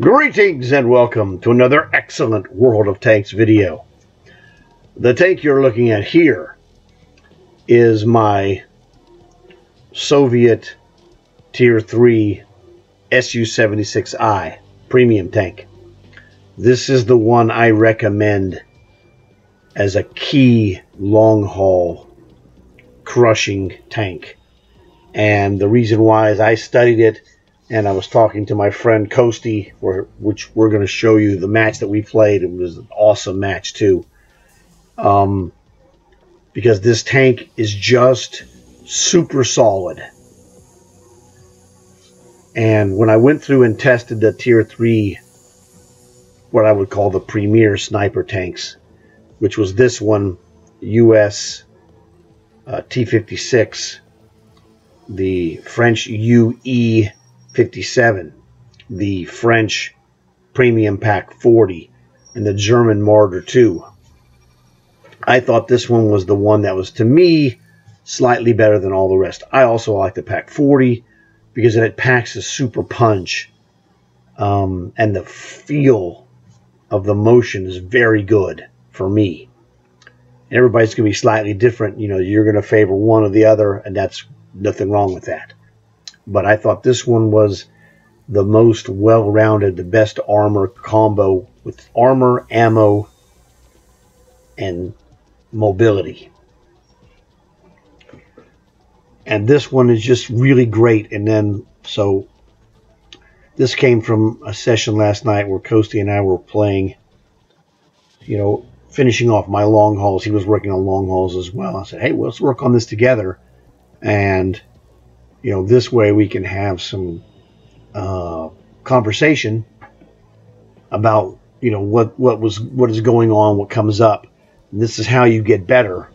Greetings and welcome to another excellent World of Tanks video. The tank you're looking at here is my Soviet Tier 3 Su-76I premium tank. This is the one I recommend as a key long-haul crushing tank. And the reason why is I studied it, and I was talking to my friend Coastie, which we're going to show you the match that we played. It was an awesome match too. Because this tank is just super solid. And when I went through and tested the Tier 3, what I would call the premier sniper tanks, which was this one, US T-56, the French UE-57, the French Premium Pack 40, and the German Marder 2. I thought this one was the one that was, to me, slightly better than all the rest. I also like the Pack 40 because it packs a super punch, and the feel of the motion is very good for me. Everybody's going to be slightly different. You know, you're going to favor one or the other, and that's nothing wrong with that. But I thought this one was the most well-rounded, the best armor combo with armor, ammo, and mobility. And this one is just really great. And then, so this came from a session last night where Coastie and I were playing, you know, finishing off my long hauls. He was working on long hauls as well. I said, hey, well, let's work on this together. And, you know, this way we can have some conversation about, you know, what is going on, what comes up. And this is how you get better,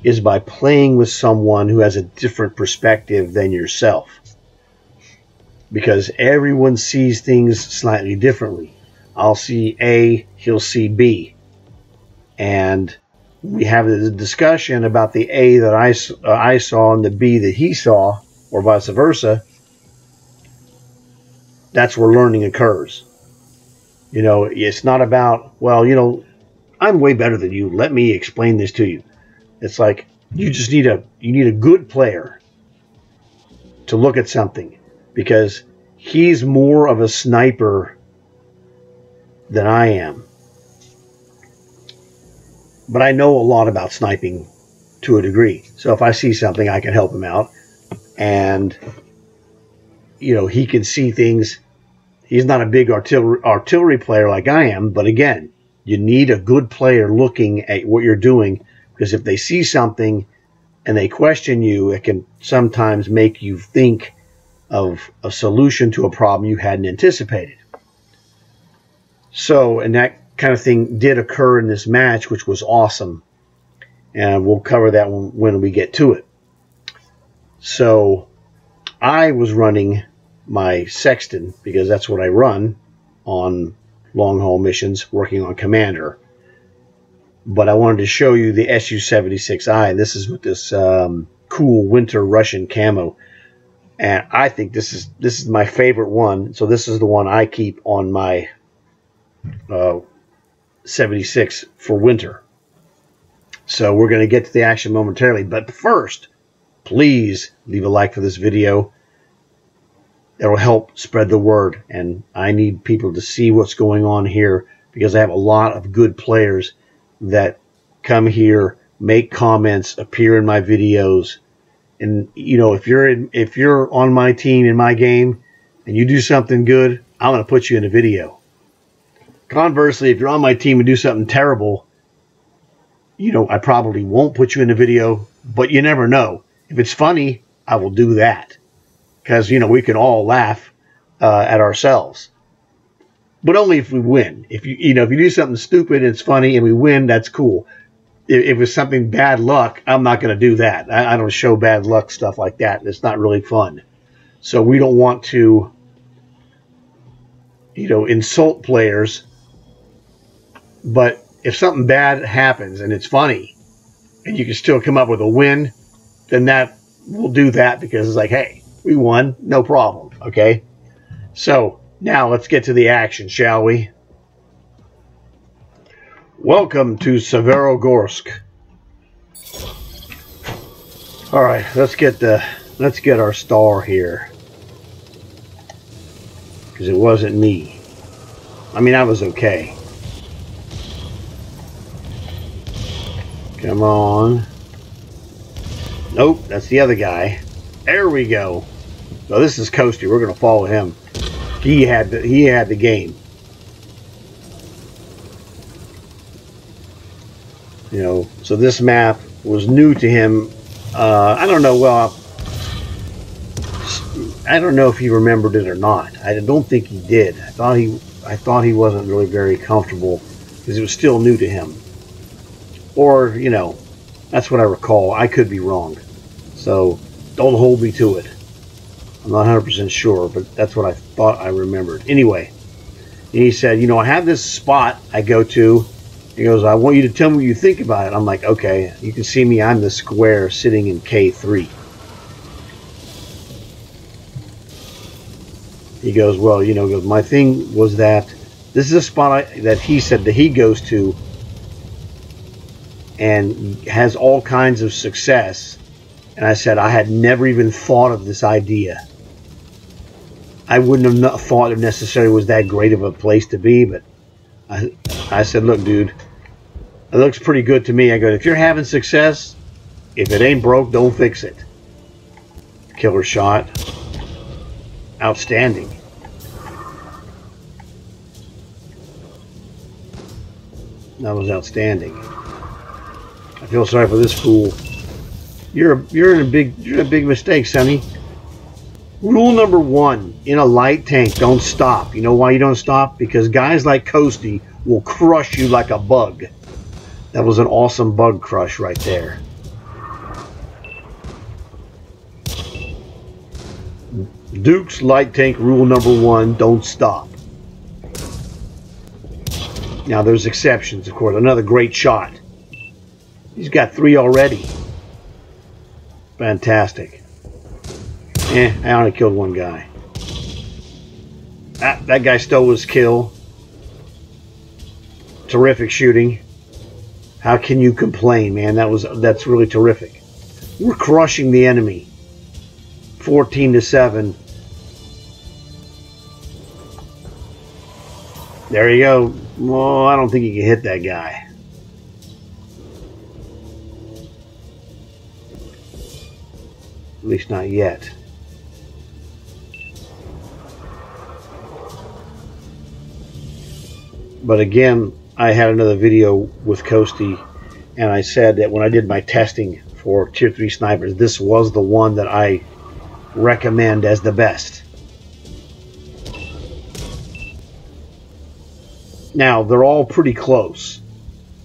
is by playing with someone who has a different perspective than yourself. Because everyone sees things slightly differently. I'll see A, he'll see B. And we have the discussion about the A that I saw and the B that he saw, or vice versa. That's where learning occurs. You know, it's not about, well, you know, I'm way better than you. Let me explain this to you. It's like you just need a good player to look at something, because he's more of a sniper than I am. But I know a lot about sniping to a degree. So if I see something, I can help him out. And, you know, he can see things. He's not a big artillery player like I am. But again, you need a good player looking at what you're doing. Because if they see something and they question you, it can sometimes make you think of a solution to a problem you hadn't anticipated. So, and that kind of thing did occur in this match, which was awesome, and we'll cover that when we get to it. So I was running my Sexton, because that's what I run on long haul missions, working on Commander. But I wanted to show you the Su-76I. This is with this cool winter Russian camo, and I think this is my favorite one. So this is the one I keep on my 76 for winter. So we're going to get to the action momentarily, but first, please leave a like for this video. It'll help spread the word, and I need people to see what's going on here, because I have a lot of good players that come here, make comments, appear in my videos. And you know, if you're on my team in my game and you do something good, I'm going to put you in a video. Conversely, if you're on my team and do something terrible, you know, I probably won't put you in a video, but you never know. If it's funny, I will do that, because, you know, we can all laugh at ourselves, but only if we win. If you do something stupid and it's funny and we win, that's cool. If it's something bad luck, I'm not going to do that. I don't show bad luck stuff like that. It's not really fun. So we don't want to, you know, insult players. But if something bad happens and it's funny and you can still come up with a win, then we'll do that, because it's like, hey, we won, no problem, okay? So Now let's get to the action, shall we? Welcome to Severogorsk. All right, let's get our star here, because it wasn't me. I mean, I was okay. Come on. Nope, that's the other guy. There we go. So this is Coastie. We're gonna follow him. He had the game. You know, so this map was new to him. I don't know. Well, I don't know if he remembered it or not. I don't think he did. I thought he wasn't really very comfortable because it was still new to him. Or, you know, that's what I recall. I could be wrong. So don't hold me to it. I'm not 100% sure, but that's what I thought I remembered. Anyway, and he said, you know, I have this spot I go to. He goes, I want you to tell me what you think about it. I'm like, okay, you can see me. I'm the square sitting in K3. He goes, well, you know, my thing was that this is a spot that he said that he goes to and has all kinds of success. And I said, I had never even thought of this idea. I wouldn't have thought it necessarily was that great of a place to be, but I said, look, dude, it looks pretty good to me. I go, if you're having success, if it ain't broke, don't fix it. Killer shot. Outstanding. That was outstanding. I feel sorry for this fool. You're in a big mistake, Sonny. Rule number 1 in a light tank: don't stop. You know why you don't stop? Because guys like Coastie will crush you like a bug. That was an awesome bug crush right there. Duke's light tank rule number 1: don't stop. Now there's exceptions, of course. Another great shot. He's got 3 already. Fantastic. I only killed 1 guy. That guy stole his kill. Terrific shooting. How can you complain, man? That's really terrific. We're crushing the enemy. 14-7. There you go. Well, I don't think you can hit that guy. At least not yet. But again, I had another video with Coastie, and I said that when I did my testing for Tier 3 snipers, this was the one that I recommend as the best. Now, they're all pretty close.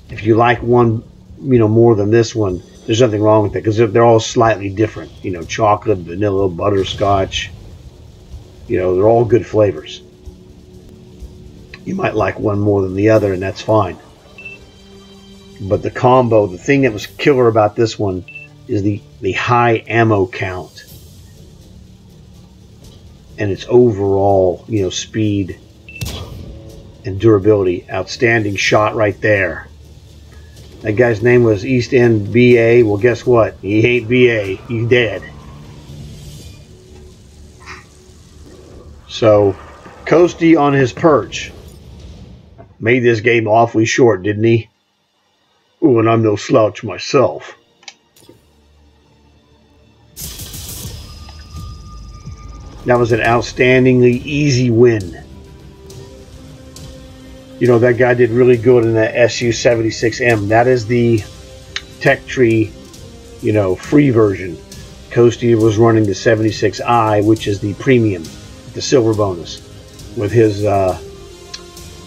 If you like one, you know, more than this one, there's nothing wrong with it, because they're all slightly different. You know, chocolate, vanilla, butterscotch. You know, they're all good flavors. You might like one more than the other, and that's fine. But the combo, the thing that was killer about this one is the high ammo count. And its overall, you know, speed and durability. Outstanding shot right there. That guy's name was East End BA. Well, guess what? He ain't BA. He's dead. So, Coastie on his perch made this game awfully short, didn't he? Ooh, and I'm no slouch myself. That was an outstandingly easy win. You know, that guy did really good in that SU-76M. That is the Tech Tree, you know, free version. Coastie was running the 76i, which is the premium, the silver bonus, with his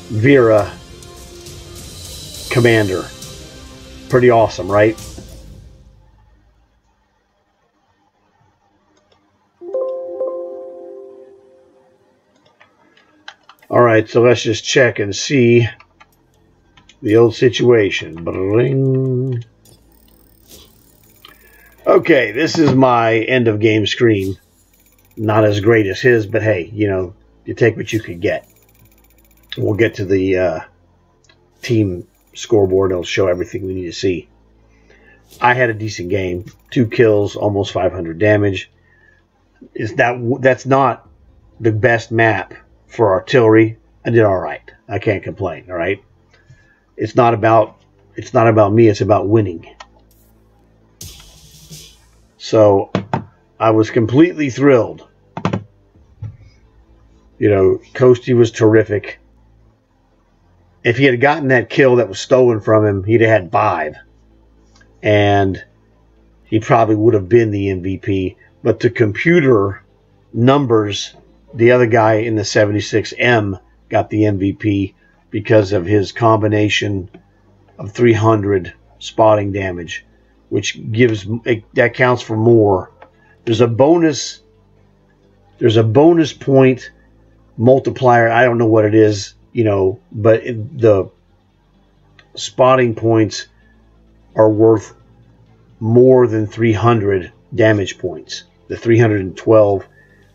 Vera Commander. Pretty awesome, right? Alright, so let's just check and see the old situation. Ba-da-ling. Okay, this is my end of game screen. Not as great as his, but hey, you know, You take what you can get. We'll get to the team scoreboard. It'll show everything we need to see. I had a decent game. 2 kills, almost 500 damage. That's not the best map for artillery. I did all right. I can't complain. All right. It's not about me. It's about winning. So I was completely thrilled. You know, Coastie was terrific. If he had gotten that kill that was stolen from him, he'd have had 5. And he probably would have been the MVP. But the computer numbers, the other guy in the 76M got the MVP because of his combination of 300 spotting damage, which that counts for more. There's a bonus point multiplier. I don't know what it is, you know, but the spotting points are worth more than 300 damage points. The 312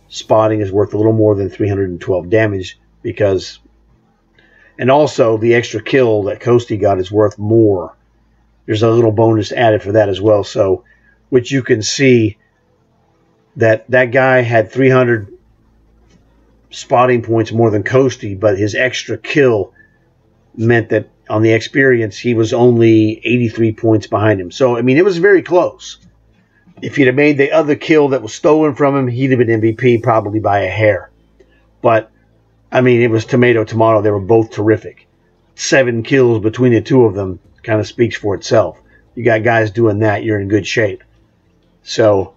spotting is worth a little more than 312 damage because, and also the extra kill that Coastie got is worth more. There's a little bonus added for that as well. So, which you can see that guy had 300 spotting points more than Coastie, but his extra kill meant that on the experience he was only 83 points behind him. So, I mean, it was very close. If he'd have made the other kill that was stolen from him, he'd have been MVP probably by a hair. But, I mean, it was tomato. They were both terrific. 7 kills between the two of them kind of speaks for itself. You got guys doing that, you're in good shape. So,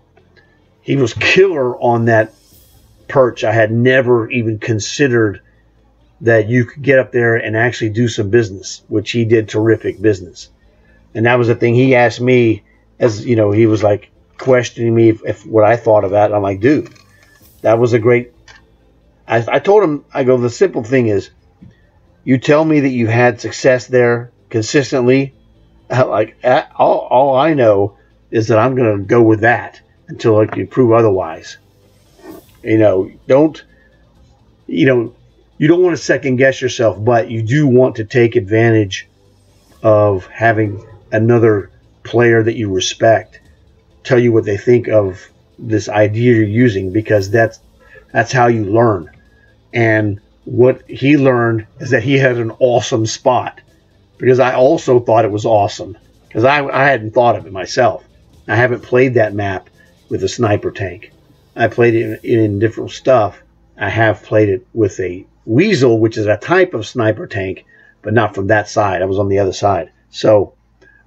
he was killer on that perch. I had never even considered that you could get up there and actually do some business, which he did terrific business. And that was the thing he asked me, as you know, he was like questioning me if what I thought of that. And I'm like, dude, that was a great. I told him, I go, the simple thing is, you tell me that you had success there consistently. Like all I know is that I'm going to go with that until I can prove otherwise. You know, you don't want to second guess yourself, but you do want to take advantage of having another player that you respect tell you what they think of this idea you're using, because that's how you learn. And what he learned is that he had an awesome spot, because I also thought it was awesome, because I hadn't thought of it myself. I haven't played that map with a sniper tank. I played it in different stuff. I have played it with a Weasel, which is a type of sniper tank, but not from that side. I was on the other side. So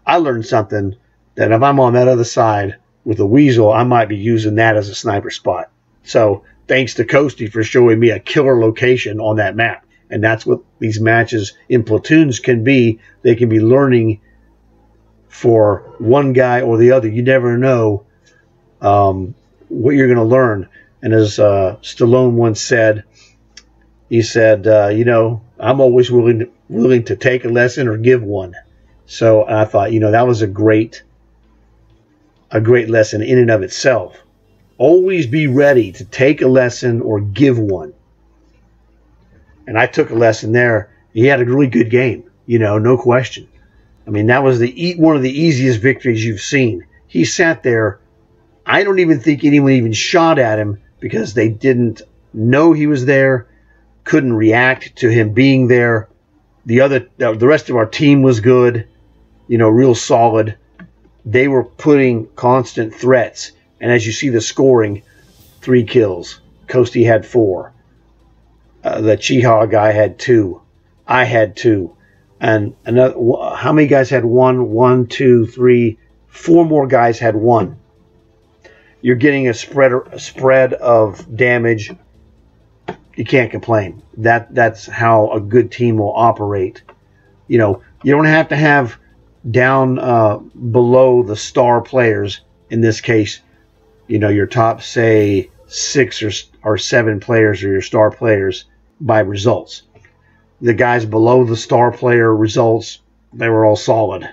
I learned something, that if I'm on that other side with a Weasel, I might be using that as a sniper spot. So thanks to Coastie for showing me a killer location on that map. And that's what these matches in platoons can be. They can be learning for one guy or the other. You never know what you're going to learn. And as Stallone once said, he said, you know, I'm always willing to take a lesson or give one. So I thought, you know, that was a great lesson in and of itself. Always be ready to take a lesson or give one. And I took a lesson there. He had a really good game, you know, no question. I mean, that was one of the easiest victories you've seen. He sat there. I don't even think anyone even shot at him because they didn't know he was there, couldn't react to him being there. The rest of our team was good, you know, real solid. They were putting constant threats. And as you see the scoring, 3 kills. Coastie had 4. The Chiha guy had 2. I had 2. And another, how many guys had 1? 1, 2, 3, 4 more guys had 1. You're getting a spread of damage. You can't complain. That's how a good team will operate. You know, you don't have to have down below the star players. In this case, you know, your top, say, 6 or 7 players are your star players by results. The guys below the star player results, they were all solid.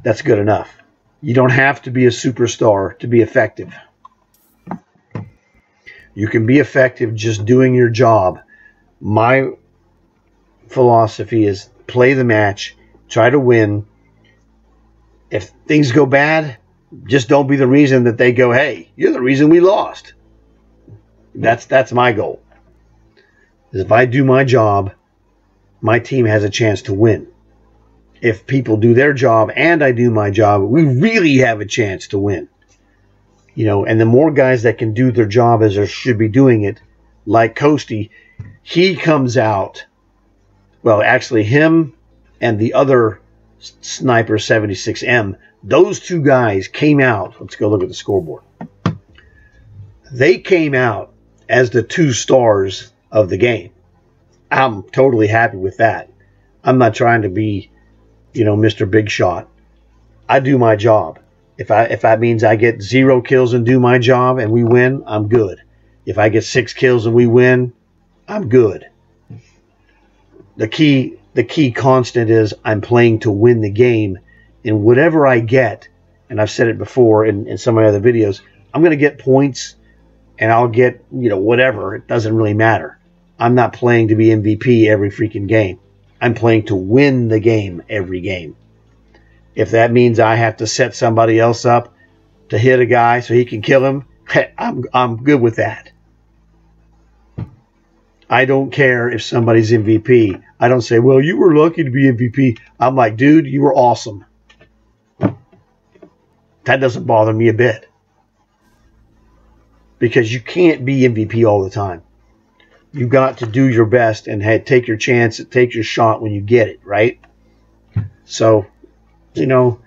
That's good enough. You don't have to be a superstar to be effective. You can be effective just doing your job. My philosophy is play the match, try to win. If things go bad, just don't be the reason that they go, hey, you're the reason we lost. That's my goal. If I do my job, my team has a chance to win. If people do their job and I do my job, we really have a chance to win. You know, and the more guys that can do their job as they should be doing it, like Coastie, he comes out, well, actually him and the other sniper 76M, those two guys came out. Let's go look at the scoreboard. They came out as the 2 stars of the game. I'm totally happy with that. I'm not trying to be, you know, Mr. Big Shot. I do my job. If that means I get 0 kills and do my job and we win, I'm good. If I get 6 kills and we win, I'm good. The key constant is I'm playing to win the game, and whatever I get, and I've said it before in some of my other videos, I'm going to get points and I'll get, you know, whatever. It doesn't really matter. I'm not playing to be MVP every freaking game. I'm playing to win the game every game. If that means I have to set somebody else up to hit a guy so he can kill him, I'm good with that. I don't care if somebody's MVP. I don't say, well, you were lucky to be MVP. I'm like, dude, you were awesome. That doesn't bother me a bit. Because you can't be MVP all the time. You got to do your best and take your chance, take your shot when you get it, right? So, you know,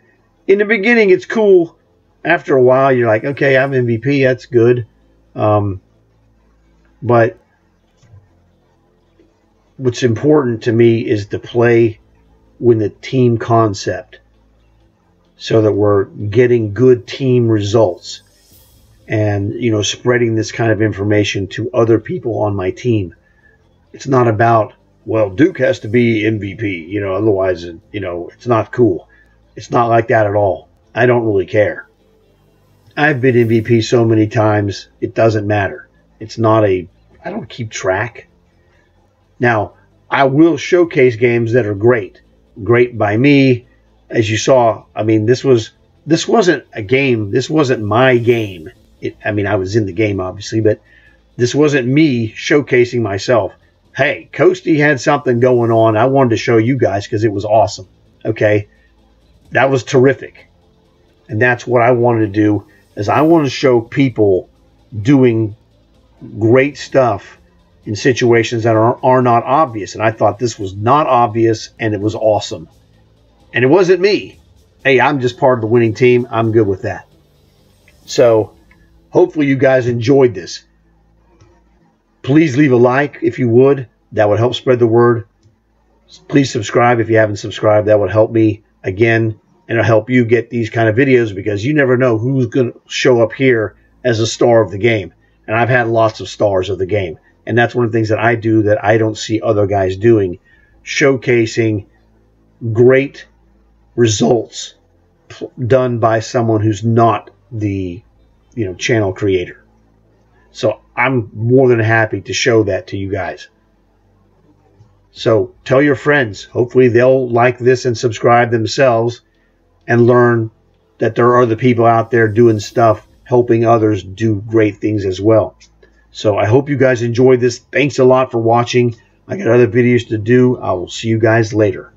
in the beginning, it's cool. After a while, you're like, okay, I'm MVP. That's good. But what's important to me is to play with the team concept so that we're getting good team results and, you know, spreading this kind of information to other people on my team. It's not about, well, Duke has to be MVP, you know, otherwise, you know, it's not cool. It's not like that at all. I don't really care. I've been MVP so many times, it doesn't matter. It's not I don't keep track. Now, I will showcase games that are great. Great by me. As you saw, I mean, this wasn't a game. This wasn't my game. I mean, I was in the game, obviously, but this wasn't me showcasing myself. Hey, Coastie had something going on. I wanted to show you guys because it was awesome. Okay? That was terrific. And that's what I wanted to do, is I want to show people doing great stuff in situations that are not obvious. And I thought this was not obvious, and it was awesome. And it wasn't me. Hey, I'm just part of the winning team. I'm good with that. So, hopefully you guys enjoyed this. Please leave a like if you would. That would help spread the word. Please subscribe if you haven't subscribed. That would help me again, and it'll help you get these kind of videos, because you never know who's going to show up here as a star of the game. And I've had lots of stars of the game. And that's one of the things that I do that I don't see other guys doing. Showcasing great results done by someone who's not the, you know, channel creator. So I'm more than happy to show that to you guys. So tell your friends. Hopefully they'll like this and subscribe themselves and learn that there are other people out there doing stuff, helping others do great things as well. So I hope you guys enjoyed this. Thanks a lot for watching. I got other videos to do. I will see you guys later.